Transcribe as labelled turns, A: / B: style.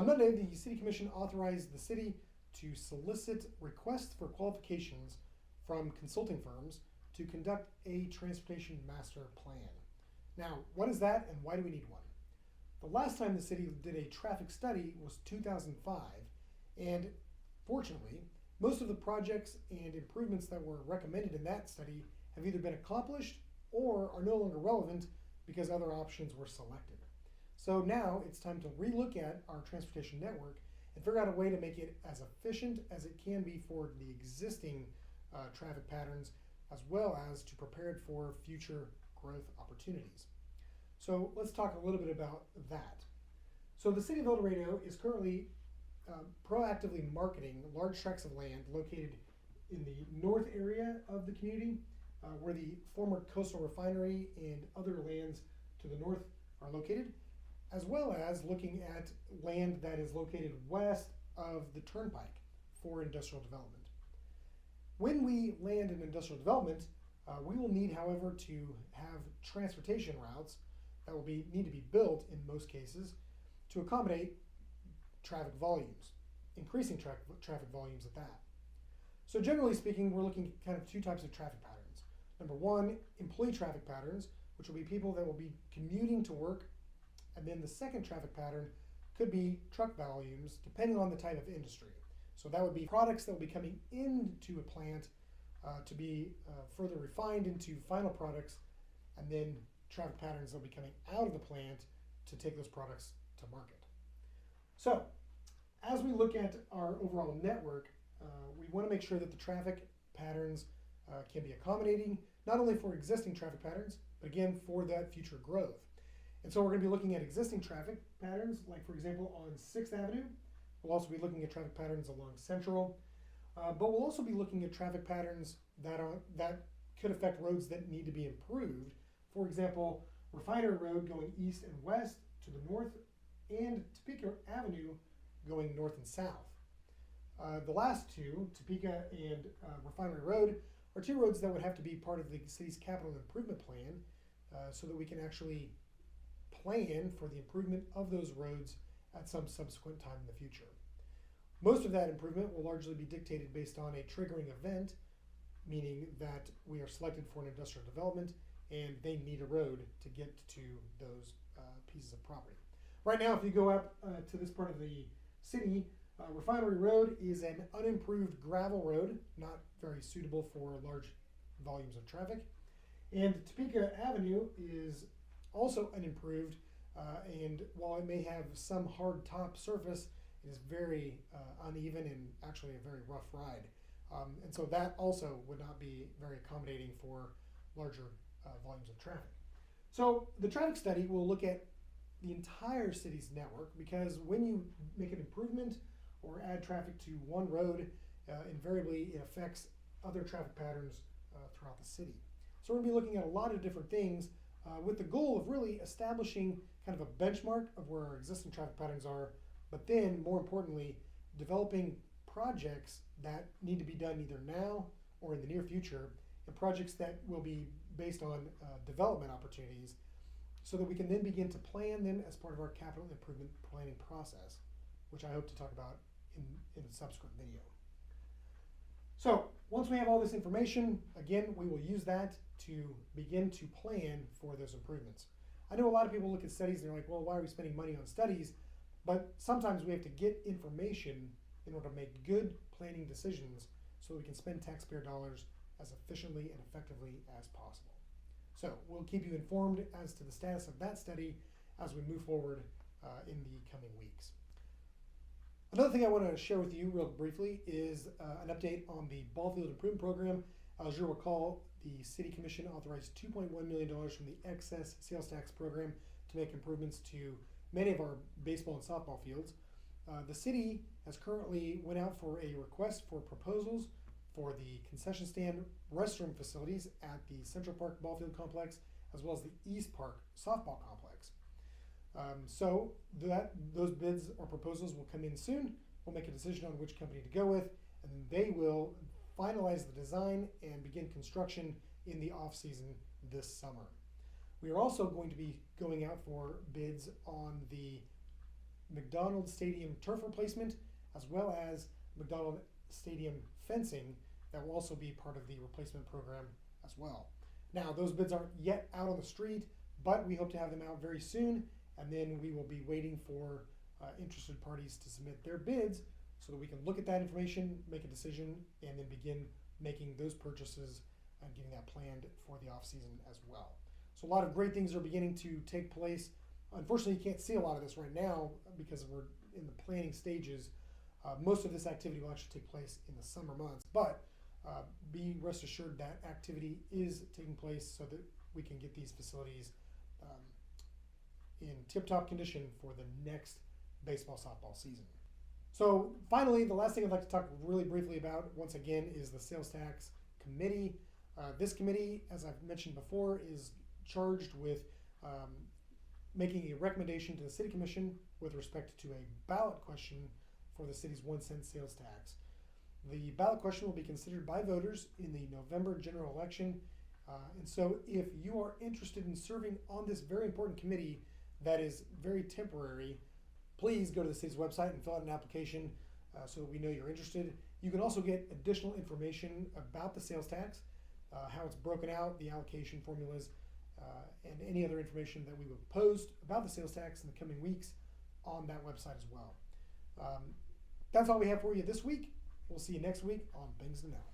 A: Monday, the City Commission authorized the city to solicit requests for qualifications from consulting firms to conduct a transportation master plan. Now, what is that and why do we need one? The last time the city did a traffic study was 2005, and fortunately, most of the projects and improvements that were recommended in that study have either been accomplished or are no longer relevant because other options were selected. So now it's time to relook at our transportation network and figure out a way to make it as efficient as it can be for the existing traffic patterns, as well as to prepare it for future growth opportunities. So let's talk a little bit about that. So the city of El Dorado is currently proactively marketing large tracts of land located in the north area of the community, where the former coastal refinery and other lands to the north are located, as well as looking at land that is located west of the turnpike for industrial development. When we land an industrial development, we will need, however, to have transportation routes that will need to be built in most cases to accommodate traffic volumes, increasing traffic volumes at that. So generally speaking, we're looking at kind of two types of traffic patterns. Number one, employee traffic patterns, which will be people that will be commuting to work. And then the second traffic pattern could be truck volumes, depending on the type of industry. So that would be products that will be coming into a plant to be further refined into final products, and then traffic patterns that will be coming out of the plant to take those products to market. So as we look at our overall network, we want to make sure that the traffic patterns can be accommodating, not only for existing traffic patterns, but again, for that future growth. And so we're going to be looking at existing traffic patterns, like for example on 6th Avenue. We'll also be looking at traffic patterns along Central, but we'll also be looking at traffic patterns that could affect roads that need to be improved. For example, Refinery Road going east and west to the north, and Topeka Avenue going north and south. The last two, Topeka and Refinery Road, are two roads that would have to be part of the city's capital improvement plan so that we can actually plan for the improvement of those roads at some subsequent time in the future. Most of that improvement will largely be dictated based on a triggering event, meaning that we are selected for an industrial development and they need a road to get to those pieces of property. Right now, if you go up to this part of the city, Refinery Road is an unimproved gravel road, not very suitable for large volumes of traffic. And Topeka Avenue is also unimproved, and while it may have some hard top surface, it is very uneven and actually a very rough ride. And so that also would not be very accommodating for larger volumes of traffic. So the traffic study will look at the entire city's network, because when you make an improvement or add traffic to one road, invariably it affects other traffic patterns throughout the city. So we're going to be looking at a lot of different things with the goal of really establishing kind of a benchmark of where our existing traffic patterns are, but then more importantly, developing projects that need to be done either now or in the near future, and projects that will be based on development opportunities, so that we can then begin to plan them as part of our capital improvement planning process, which I hope to talk about in a subsequent video. So once we have all this information, again, we will use that to begin to plan for those improvements. I know a lot of people look at studies and they're like, well, why are we spending money on studies? But sometimes we have to get information in order to make good planning decisions so we can spend taxpayer dollars as efficiently and effectively as possible. So we'll keep you informed as to the status of that study as we move forward in the coming weeks. Another thing I want to share with you real briefly is an update on the Ballfield Improvement Program. As you'll recall, the City Commission authorized $2.1 million from the excess sales tax program to make improvements to many of our baseball and softball fields. The city has currently went out for a request for proposals for the concession stand restroom facilities at the Central Park Ballfield Complex, as well as the East Park Softball Complex. So those bids or proposals will come in soon. We'll make a decision on which company to go with, and then they will finalize the design and begin construction in the off-season this summer. We are also going to be going out for bids on the McDonald Stadium turf replacement, as well as McDonald Stadium fencing that will also be part of the replacement program as well. Now, those bids aren't yet out on the street, but we hope to have them out very soon, and then we will be waiting for interested parties to submit their bids so that we can look at that information, make a decision, and then begin making those purchases and getting that planned for the off season as well. So a lot of great things are beginning to take place. Unfortunately, you can't see a lot of this right now because we're in the planning stages. Most of this activity will actually take place in the summer months, but be rest assured that activity is taking place so that we can get these facilities in tip-top condition for the next baseball softball season. So finally, the last thing I'd like to talk really briefly about once again is the sales tax committee. This committee, as I've mentioned before, is charged with making a recommendation to the city commission with respect to a ballot question for the city's 1 cent sales tax. The ballot question will be considered by voters in the November general election. And so if you are interested in serving on this very important committee that is very temporary, please go to the city's website and fill out an application so that we know you're interested. You can also get additional information about the sales tax, how it's broken out, the allocation formulas, and any other information that we will post about the sales tax in the coming weeks on that website as well. That's all we have for you this week. We'll see you next week on Things to Know.